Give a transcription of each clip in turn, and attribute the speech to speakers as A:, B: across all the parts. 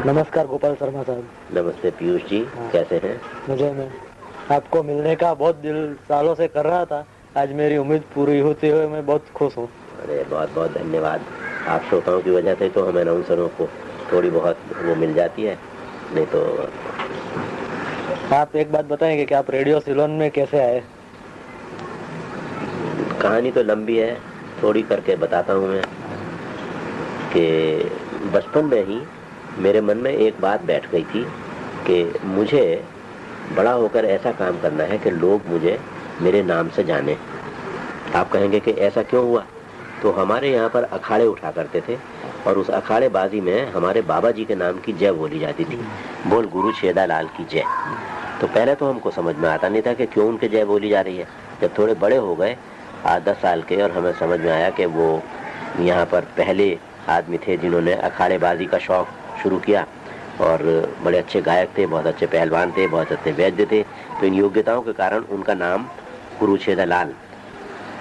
A: नमस्कार गोपाल शर्मा साहब।
B: नमस्ते पीयूष जी। कैसे हैं?
A: मैं आपको मिलने का बहुत दिल सालों से कर रहा था। आज मेरी उम्मीद पूरी होते हुए मैं बहुत खुश हूँ।
B: अरे बहुत बहुत धन्यवाद। आप श्रोताओं की वजह से तो हमें अनाउंसरों को थोड़ी बहुत वो मिल जाती है, नहीं तो।
A: आप एक बात बताएंगे कि आप रेडियो सिलोन में कैसे आए?
B: कहानी तो लंबी है, थोड़ी करके बताता हूँ मैं। कि बचपन में ही मेरे मन में एक बात बैठ गई थी कि मुझे बड़ा होकर ऐसा काम करना है कि लोग मुझे मेरे नाम से जाने। आप कहेंगे कि ऐसा क्यों हुआ? तो हमारे यहाँ पर अखाड़े उठा करते थे और उस अखाड़े बाजी में हमारे बाबा जी के नाम की जय बोली जाती थी, बोल गुरु छेदा लाल की जय। तो पहले तो हमको समझ में आता नहीं था कि क्यों उनके जय बोली जा रही है। जब थोड़े बड़े हो गए 8-10 साल के, और हमें समझ में आया कि वो यहाँ पर पहले आदमी थे जिन्होंने अखाड़ेबाजी का शौक शुरू किया और बड़े अच्छे गायक थे, बहुत अच्छे पहलवान थे, बहुत अच्छे वैद्य थे। तो इन योग्यताओं के कारण उनका नाम गुरु छेदा लाल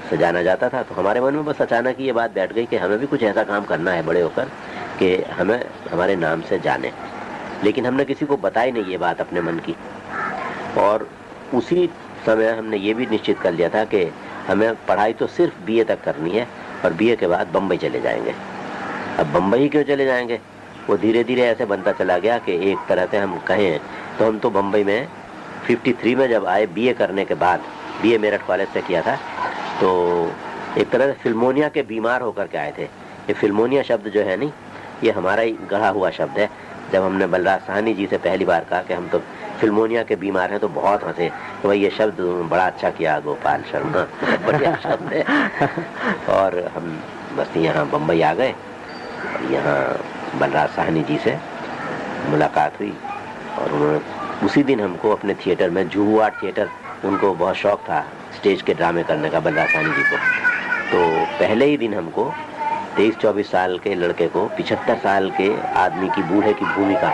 B: से जाना जाता था। तो हमारे मन में बस अचानक ही ये बात बैठ गई कि हमें भी कुछ ऐसा काम करना है बड़े होकर कि हमें हमारे नाम से जाने। लेकिन हमने किसी को बताई नहीं ये बात अपने मन की। और उसी समय हमने ये भी निश्चित कर लिया था कि हमें पढ़ाई तो सिर्फ बीए तक करनी है और बीए के बाद बम्बई चले जाएंगे। अब बम्बई क्यों चले जाएंगे? वो धीरे धीरे ऐसे बनता चला गया कि एक तरह से हम कहें तो हम तो बम्बई में 53 में जब आए बीए करने के बाद, बीए मेरठ कॉलेज से किया था, तो एक तरह से फिल्मोनिया के बीमार होकर के आए थे। ये फिल्मोनिया शब्द जो है नहीं, ये हमारा ही गढ़ा हुआ शब्द है। जब हमने बलराज साहनी जी से पहली बार कहा कि हम तो फिल्मोनिया के बीमार हैं, तो बहुत हंसे तो भाई ये शब्द बड़ा अच्छा किया गोपाल शर्मा, बढ़िया शब्द है। और हम बस यहाँ बम्बई आ गए। यहाँ बलराज साहनी जी से मुलाकात हुई और उन्होंने उसी दिन हमको अपने थिएटर में, जुहू आर्ट थिएटर, उनको बहुत शौक था स्टेज के ड्रामे करने का बलराज साहनी जी को। तो पहले ही दिन हमको 23-24 साल के लड़के को 75 साल के आदमी की बूढ़े की भूमिका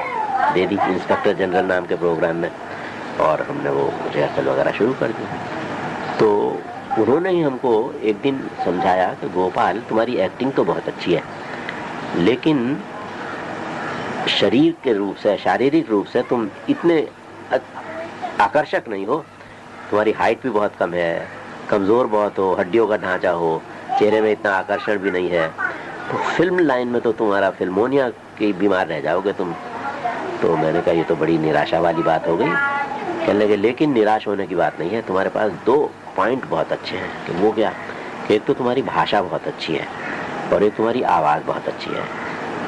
B: दे दी इंस्पेक्टर जनरल नाम के प्रोग्राम में, और हमने वो रिहर्सल वगैरह शुरू कर दी। तो उन्होंने ही हमको एक दिन समझाया कि गोपाल तुम्हारी एक्टिंग तो बहुत अच्छी है, लेकिन शरीर के रूप से, शारीरिक रूप से तुम इतने आकर्षक नहीं हो। तुम्हारी हाइट भी बहुत कम है, कमज़ोर बहुत हो, हड्डियों का ढांचा हो, चेहरे में इतना आकर्षण भी नहीं है, तो फिल्म लाइन में तो तुम्हारा फिल्मोनिया के बीमार रह जाओगे तुम। तो मैंने कहा ये तो बड़ी निराशा वाली बात हो गई। कहने लगे लेकिन निराश होने की बात नहीं है, तुम्हारे पास 2 पॉइंट बहुत अच्छे हैं। कि वो क्या? कि एक तो तुम्हारी भाषा बहुत अच्छी है और एक तुम्हारी आवाज़ बहुत अच्छी है।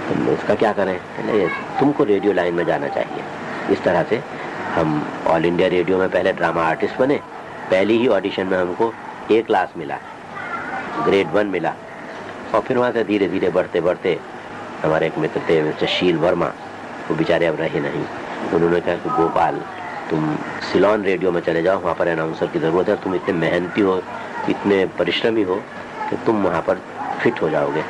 B: तो इसका क्या करें? कहने तुमको रेडियो लाइन में जाना चाहिए। इस तरह से हम ऑल इंडिया रेडियो में पहले ड्रामा आर्टिस्ट बने। पहली ही ऑडिशन में हमको A क्लास मिला, ग्रेड 1 मिला। और फिर वहाँ से धीरे धीरे बढ़ते बढ़ते हमारे एक मित्र थे मिस्टर शील वर्मा, वो बेचारे अब रहे नहीं। उन्होंने कहा कि गोपाल तुम सिलोन रेडियो में चले जाओ, वहाँ पर अनाउंसर की ज़रूरत है, तुम इतने मेहनती हो, इतने परिश्रमी हो कि तुम वहाँ पर फिट हो जाओगे।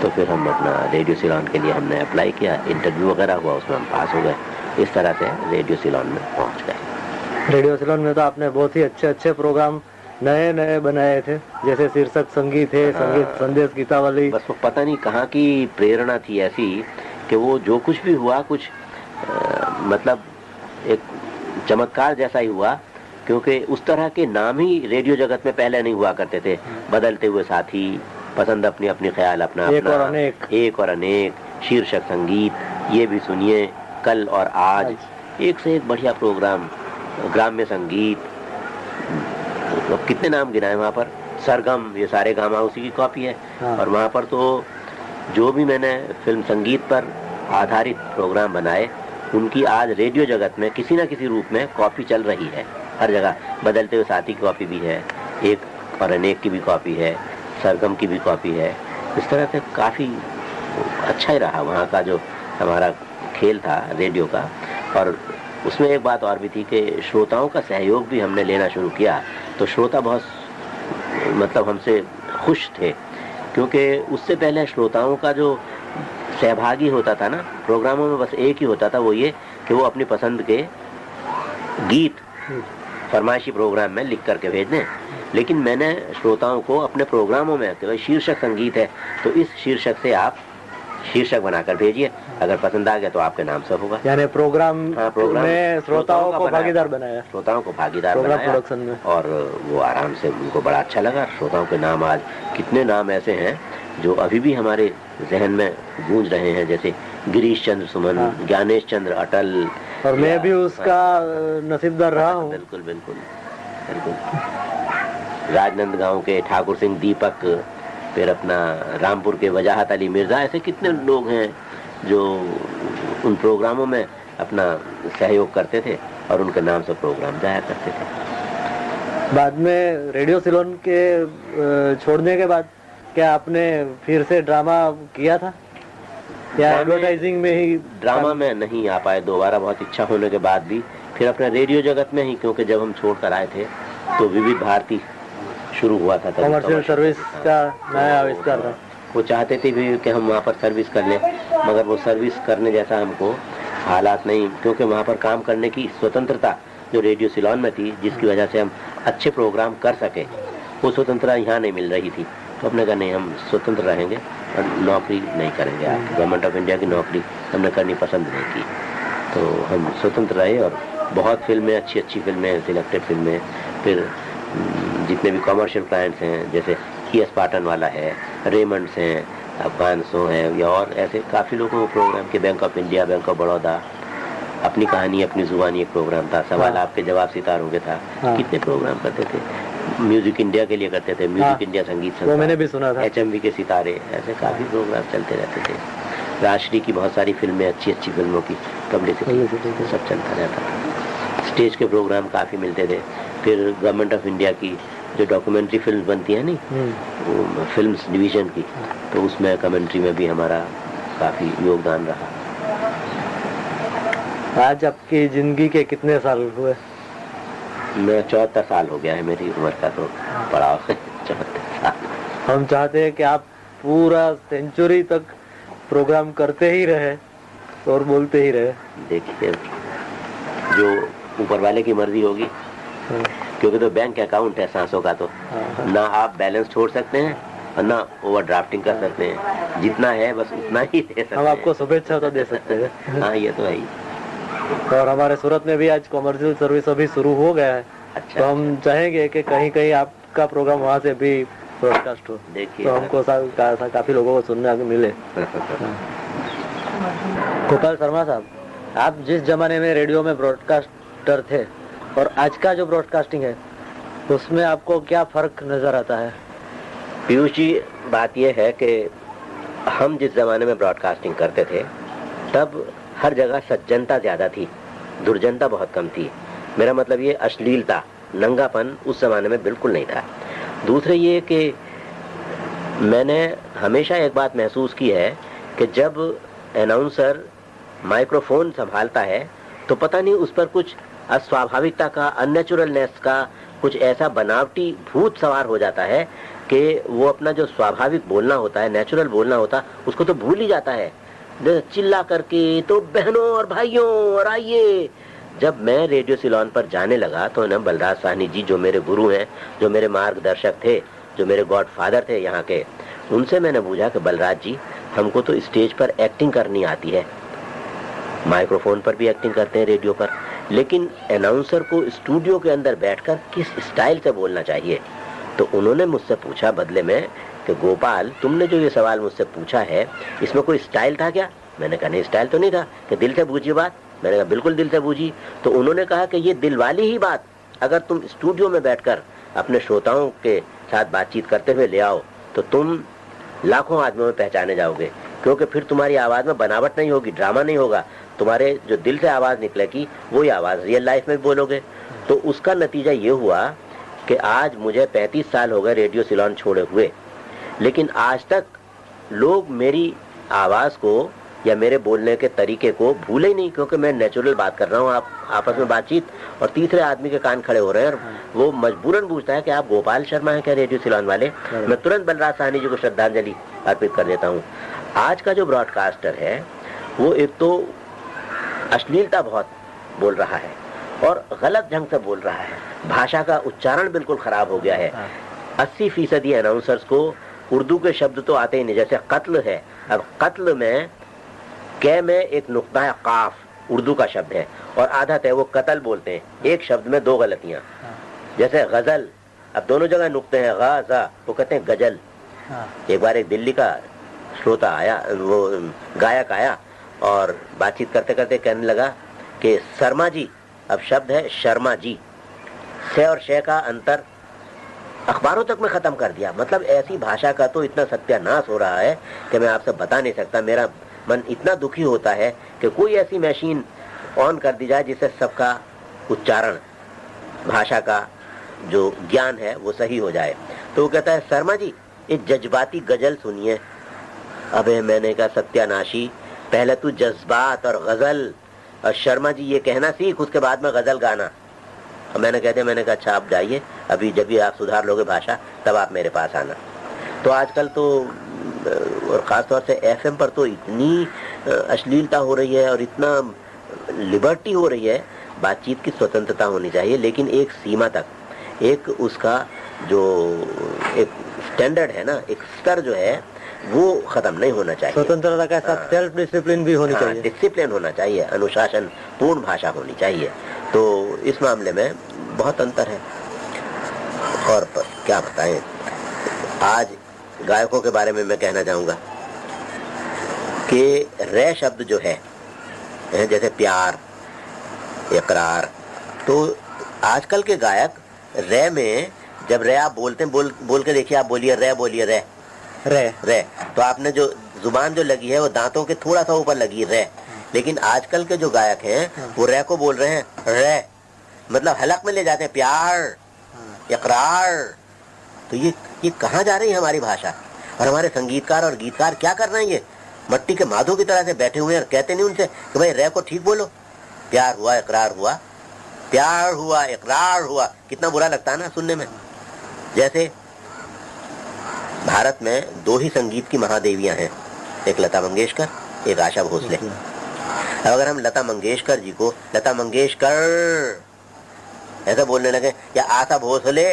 B: तो फिर हम अपना रेडियो सिलोन के लिए हमने अप्लाई किया, इंटरव्यू वगैरह हुआ, उसमें हम पास हो गए। इस तरह से रेडियो सिलोन में पहुँच गए।
A: रेडियो सिलोन में तो आपने बहुत ही अच्छे अच्छे प्रोग्राम नए नए बनाए थे, जैसे शीर्षक संगीत है, संगीत संदेश गीतावली।
B: बस वो पता नहीं कहाँ की प्रेरणा थी ऐसी कि वो जो कुछ भी हुआ, कुछ मतलब एक चमत्कार जैसा ही हुआ, क्योंकि उस तरह के नाम ही रेडियो जगत में पहले नहीं हुआ करते थे। बदलते हुए साथी, पसंद अपनी अपनी, ख्याल अपना
A: एक
B: अपना,
A: और अनेक,
B: एक और अनेक, शीर्षक संगीत, ये भी सुनिए, कल और आज, एक से एक बढ़िया प्रोग्राम, ग्राम्य संगीत, तो कितने नाम गिनाए वहाँ पर, सरगम, ये सारे गामा उसी की कॉपी है। और वहाँ पर तो जो भी मैंने फिल्म संगीत पर आधारित प्रोग्राम बनाए, उनकी आज रेडियो जगत में किसी न किसी रूप में कॉपी चल रही है हर जगह। बदलते हुए साथी की कॉपी भी है, एक और अनेक की भी कॉपी है, सरगम की भी कॉपी है। इस तरह से काफ़ी अच्छा ही रहा वहाँ का जो हमारा खेल था रेडियो का। और उसमें एक बात और भी थी कि श्रोताओं का सहयोग भी हमने लेना शुरू किया। तो श्रोता बहुत मतलब हमसे खुश थे, क्योंकि उससे पहले श्रोताओं का जो सहभागी होता था ना प्रोग्रामों में, बस एक ही होता था, वो ये कि वो अपनी पसंद के गीत फरमाइशी प्रोग्राम में लिख करके भेज दें। लेकिन मैंने श्रोताओं को अपने प्रोग्रामों में, कि भाई शीर्षक संगीत है तो इस शीर्षक से आप शीर्षक बनाकर भेजिए, अगर पसंद आ गया तो आपके नाम से होगा।
A: यानी प्रोग्राम में श्रोताओं को भागीदार बनाया,
B: श्रोताओं को भागीदार बनाया
A: प्रोडक्शन में,
B: और वो आराम से, उनको बड़ा अच्छा लगा। श्रोताओं के नाम, आज कितने नाम ऐसे हैं जो अभी भी हमारे जहन में गूंज रहे हैं, जैसे गिरीश चंद्र सुमन, ज्ञानेश चंद्र अटल,
A: और मैं भी उसका नसीबदार रहा हूँ।
B: बिल्कुल बिल्कुल बिल्कुल। राजनांदगांव के ठाकुर सिंह दीपक, फिर अपना रामपुर के वजाहत अली मिर्जा, ऐसे कितने लोग हैं जो उन प्रोग्रामों में अपना सहयोग करते थे और उनके नाम से प्रोग्राम जाया करते थे।
A: बाद में रेडियो सिलोन के छोड़ने के बाद क्या आपने फिर से ड्रामा किया था या एडवर्टाइजिंग में ही?
B: ड्रामा में नहीं आ पाए दोबारा, बहुत इच्छा होने के बाद भी। फिर अपने रेडियो जगत में ही, क्योंकि जब हम छोड़ कर आए थे तो विविध भारती शुरू हुआ था,
A: कमर्शियल सर्विस का नया आविष्कार था।
B: वो चाहते थे भी कि हम वहाँ पर सर्विस कर लें, मगर वो सर्विस करने जैसा हमको हालात नहीं, क्योंकि वहाँ पर काम करने की स्वतंत्रता जो रेडियो सिलोन में थी, जिसकी वजह से हम अच्छे प्रोग्राम कर सके, वो स्वतंत्रता यहाँ नहीं मिल रही थी। तो हमने कहा नहीं, हम स्वतंत्र रहेंगे और नौकरी नहीं करेंगे। गवर्नमेंट ऑफ इंडिया की नौकरी हमने करनी पसंद नहीं की, तो हम स्वतंत्र रहे और बहुत फिल्में, अच्छी अच्छी फिल्में, सिलेक्टेड फिल्में, फिर जितने भी कमर्शियल क्लाइंट्स हैं, जैसे की स्पार्टन वाला है, रेमंड्स हैं, अफगान सो हैं, या और ऐसे काफ़ी लोगों को प्रोग्राम के, bank of India, bank of Baroda, अपनी कहानी अपनी जुबानी एक प्रोग्राम था, सवाल आपके जवाब सितारों के था, कितने प्रोग्राम करते थे। म्यूजिक इंडिया के लिए करते थे, म्यूजिक इंडिया संगीत संस्था,
A: मैंने भी सुना था,
B: HMV के सितारे, ऐसे काफ़ी प्रोग्राम चलते रहते थे। राष्ट्रीय की बहुत सारी फिल्में, अच्छी अच्छी फिल्मों की पब्लिसिटी सब चलता रहता था। स्टेज के प्रोग्राम काफ़ी मिलते थे। फिर गवर्नमेंट ऑफ इंडिया की जो डॉक्यूमेंट्री फिल्म बनती है वो फिल्म्स डिवीजन की, तो उसमें कमेंट्री में भी हमारा काफ़ी योगदान रहा।
A: आज आपकी जिंदगी के कितने साल हुए?
B: मैं 74 साल हो गया है मेरी उम्र का, तो पड़ाव है 74 साल।
A: हम चाहते हैं कि आप पूरा सेंचुरी तक प्रोग्राम करते ही रहे और बोलते ही रहे।
B: देखिए, जो ऊपर वाले की मर्जी होगी, क्योंकि तो बैंक अकाउंट है सांसों का, तो ना आप बैलेंस छोड़ सकते हैं और ना ओवर ड्राफ्टिंग कर सकते हैं। जितना है बस उतना ही दे सकते हैं।
A: हम आपको शुभेच्छा तो दे सकते हैं।
B: हाँ, ये तो है ही।
A: और हमारे सूरत में भी आज कमर्शियल सर्विस अभी शुरू हो गया है।
B: अच्छा,
A: तो हम चाहेंगे कि कहीं कहीं आपका प्रोग्राम वहाँ से भी ब्रॉडकास्ट हो,
B: देखिए
A: तो हमको काफी लोगों को सुनने को मिले। गोपाल शर्मा साहब, आप जिस जमाने में रेडियो में ब्रॉडकास्टर थे और आज का जो ब्रॉडकास्टिंग है, उसमें आपको क्या फर्क नजर आता है?
B: पीयूष जी, बात यह है कि हम जिस जमाने में ब्रॉडकास्टिंग करते थे तब हर जगह सज्जनता ज्यादा थी, दुर्जनता बहुत कम थी। मेरा मतलब ये अश्लीलता, नंगापन उस जमाने में बिल्कुल नहीं था। दूसरे ये कि मैंने हमेशा एक बात महसूस की है कि जब अनाउंसर माइक्रोफोन संभालता है तो पता नहीं उस पर कुछ अस्वाभाविकता का, अननेचुरलनेस का, कुछ ऐसा बनावटी भूत सवार हो जाता है कि वो अपना जो स्वाभाविक बोलना होता है, नेचुरल बोलना होता है, उसको तो भूल ही जाता है, चिल्ला करके, तो बहनों और भाइयों और आइए। जब मैं रेडियो सिलोन पर जाने लगा तो ना बलराज साहनी जी, जो मेरे गुरु हैं, जो मेरे मार्गदर्शक थे, जो मेरे गॉडफादर थे यहाँ के, उनसे मैंने पूछा कि बलराज जी, हमको तो स्टेज पर एक्टिंग करनी आती है, माइक्रोफोन पर भी एक्टिंग करते हैं रेडियो पर, लेकिन अनाउंसर को स्टूडियो के अंदर बैठकर किस स्टाइल से बोलना चाहिए। तो उन्होंने मुझसे पूछा बदले में कि गोपाल, तुमने जो ये सवाल मुझसे पूछा है, इसमें कोई स्टाइल था क्या? मैंने कहा नहीं, स्टाइल तो नहीं था। कि दिल से बूझी बात? मैंने कहा बिल्कुल दिल से बूझी। तो उन्होंने कहा कि ये दिल वाली ही बात अगर तुम स्टूडियो में बैठकर अपने श्रोताओं के साथ बातचीत करते हुए ले आओ तो तुम लाखों आदमियों में पहचाने जाओगे, क्योंकि फिर तुम्हारी आवाज़ में बनावट नहीं होगी, ड्रामा नहीं होगा, तुम्हारे जो दिल से आवाज़ निकलेगी वही आवाज़ रियल लाइफ में बोलोगे। तो उसका नतीजा ये हुआ कि आज मुझे 35 साल हो गए रेडियो सिलोन छोड़े हुए, लेकिन आज तक लोग मेरी आवाज़ को या मेरे बोलने के तरीके को भूले ही नहीं, क्योंकि मैं नेचुरल बात कर रहा हूँ, आप आपस में बातचीत, और तीसरे आदमी के कान खड़े हो रहे हैं और वो मजबूरन पूछता है कि आप गोपाल शर्मा हैं क्या, रेडियो सिलोन वाले? मैं तुरंत बलराज साहनी जी को श्रद्धांजलि अर्पित कर देता हूँ। आज का जो ब्रॉडकास्टर है वो एक तो अश्लीलता बहुत बोल रहा है और गलत ढंग से बोल रहा है, भाषा का उच्चारण बिल्कुल खराब हो गया है। 80% अनाउंसर्स को उर्दू के शब्द तो आते ही नहीं, जैसे कत्ल है, अब कत्ल में कै में एक नुक्ता है, काफ उर्दू का शब्द है, और आदत है वो कत्ल बोलते हैं, एक शब्द में दो गलतियां। जैसे गजल, अब दोनों जगह नुक्ते हैं, गाजा वो कहते हैं गजल। एक बार एक दिल्ली का श्रोता आया, वो गायक आया और बातचीत करते करते कहने लगा कि शर्मा जी, अब शब्द है शर्मा जी, से और शे का अंतर अखबारों तक में खत्म कर दिया। मतलब ऐसी भाषा का तो इतना सत्यानाश हो रहा है कि मैं आपसे बता नहीं सकता। मेरा मन इतना दुखी होता है कि कोई ऐसी मशीन ऑन कर दी जाए जिससे सबका उच्चारण, भाषा का जो ज्ञान है वो सही हो जाए। तो वो कहता है शर्मा जी एक जज्बाती गजल सुनिए। अबे मैंने कहा सत्यानाशी, पहले तू जज्बात और गजल और शर्मा जी ये कहना सीख, उसके बाद में गजल गाना। और मैंने कहा अच्छा आप जाइए, अभी जब भी आप सुधार लोगे भाषा तब आप मेरे पास आना। तो आजकल तो और ख़ासतौर से एफएम पर तो इतनी अश्लीलता हो रही है और इतना लिबर्टी हो रही है। बातचीत की स्वतंत्रता होनी चाहिए, लेकिन एक सीमा तक, एक उसका जो एक स्टैंडर्ड है ना, एक स्तर जो है वो खत्म नहीं होना चाहिए।
A: स्वतंत्रता के साथ सेल्फ डिसिप्लिन भी होनी चाहिए,
B: डिसिप्लिन होना चाहिए, अनुशासन पूर्ण भाषा होनी चाहिए। तो इस मामले में बहुत अंतर है। और क्या बताएं, आज गायकों के बारे में मैं कहना चाहूंगा कि रे शब्द जो है, जैसे प्यार, इकरार, तो आजकल के गायक रे में, जब रे आप बोलते हैं, बोल के देखिए, आप बोलिए रे, बोलिए रे रे रे, तो आपने जो जुबान जो लगी है वो दांतों के थोड़ा सा ऊपर लगी रे। लेकिन आजकल के जो गायक हैं वो रे को बोल रहे हैं रे, मतलब हलक में ले जाते हैं, प्यार, इकरार। तो ये कहाँ जा रही है हमारी भाषा? और हमारे संगीतकार और गीतकार क्या कर रहे हैं? ये मट्टी के माधो की तरह से बैठे हुए हैं, कहते नहीं उनसे कि भाई रे को ठीक बोलो, प्यार हुआ, इकरार हुआ, प्यार हुआ, इकरार हुआ। कितना बुरा लगता है ना सुनने में। जैसे भारत में दो ही संगीत की महादेवियां हैं, एक लता मंगेशकर, एक आशा भोसले। अगर हम लता मंगेशकर जी को लता मंगेशकर ऐसा बोलने लगे या आशा भोसले,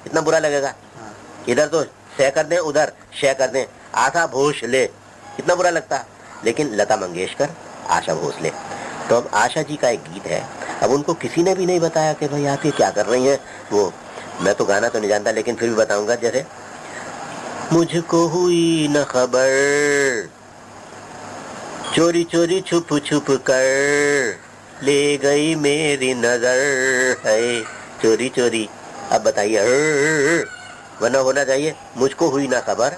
B: इतना बुरा लगेगा। इधर तो शे कर दें, उधर शे कर दें, आशा भोसले, कितना बुरा लगता। लेकिन लता मंगेशकर, आशा भोसले। तो अब आशा जी का एक गीत है, अब उनको किसी ने भी नहीं बताया कि भाई आप ये क्या कर रही हैं। वो मैं तो गाना तो नहीं जानता, लेकिन फिर भी बताऊंगा। जैसे मुझको हुई न खबर, चोरी चोरी छुप छुप कर ले गई मेरी नजर है, चोरी चोरी। अब बताइए, वरना होना चाहिए मुझको हुई ना खबर,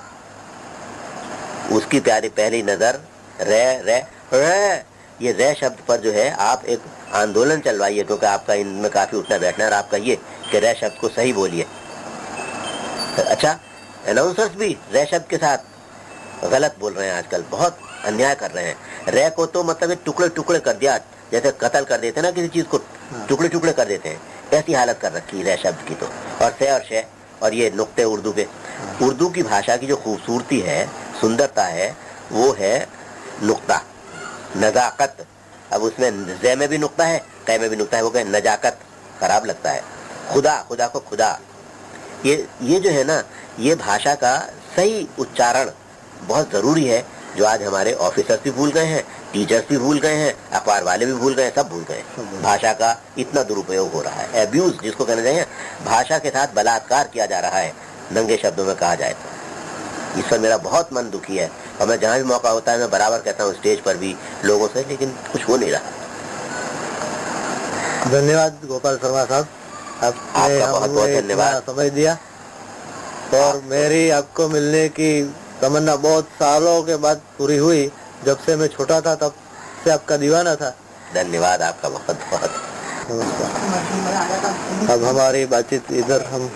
B: उसकी प्यारी पहली नजर, रे रे रे। ये रे शब्द पर जो है आप एक आंदोलन चलवाइए, क्योंकि आपका इनमें काफी उठना बैठना है। और आप कहिए कि रे शब्द को सही बोलिए। अच्छा, अनाउंसर्स भी रे शब्द के साथ गलत बोल रहे हैं आजकल, बहुत अन्याय कर रहे हैं। रे को तो मतलब टुकड़े टुकड़े कर दिया, जैसे कत्ल कर देते ना किसी चीज को, टुकड़े टुकड़े कर देते हैं, ऐसी हालत कर रखी रे शब्द की। तो और से और शे और ये नुक्ते उर्दू के, उर्दू की भाषा की जो खूबसूरती है, सुंदरता है, वो है नुक्ता, नजाकत। अब उसमें जे में भी नुक्ता है, कै में भी नुक्ता है, वो कहे नजाकत, खराब लगता है। खुदा, खुदा को खुदा, ये जो है ना, ये भाषा का सही उच्चारण बहुत जरूरी है, जो आज हमारे ऑफिसर्स भी भूल गए हैं, टीचर्स भी भूल गए हैं, अखबार वाले भी भूल गए, सब भूल गए। भाषा का इतना दुरुपयोग हो रहा है, एब्यूज जिसको कहना चाहिए, भाषा के साथ बलात्कार किया जा रहा है, नंगे शब्दों में कहा जाए तो। इस पर मेरा बहुत मन दुखी है, और मैं जहाँ भी मौका होता है मैं बराबर कहता हूँ स्टेज पर भी लोगों से, लेकिन कुछ हो नहीं रहा।
A: धन्यवाद गोपाल शर्मा साहब, आपने
B: बहुत बहुत धन्यवाद,
A: समझ दिया। और मेरी आपको मिलने की तमन्ना बहुत सालों के बाद पूरी हुई। जब से मैं छोटा था तब से आपका दीवाना था।
B: धन्यवाद आपका बहुत बहुत।
A: अब हमारी बातचीत इधर हम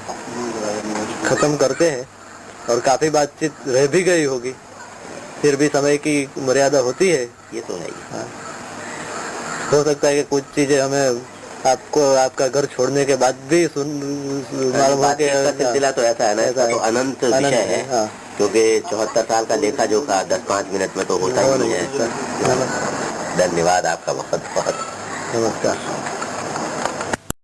A: खत्म करते हैं, और काफी बातचीत रह भी गई होगी, फिर भी समय की मर्यादा होती है,
B: ये तो है।
A: हो सकता है कि कुछ चीजें हमें आपको आपका घर छोड़ने के बाद भी मालूम हो के
B: सिलसिला तो ऐसा है ना, ऐसा तो अनंत विषय है।
A: हाँ।
B: क्योंकि 74 साल का लेखा जोखा 10-5 मिनट में तो होता ही नहीं है। धन्यवाद आपका बहुत बहुत।
A: नमस्कार।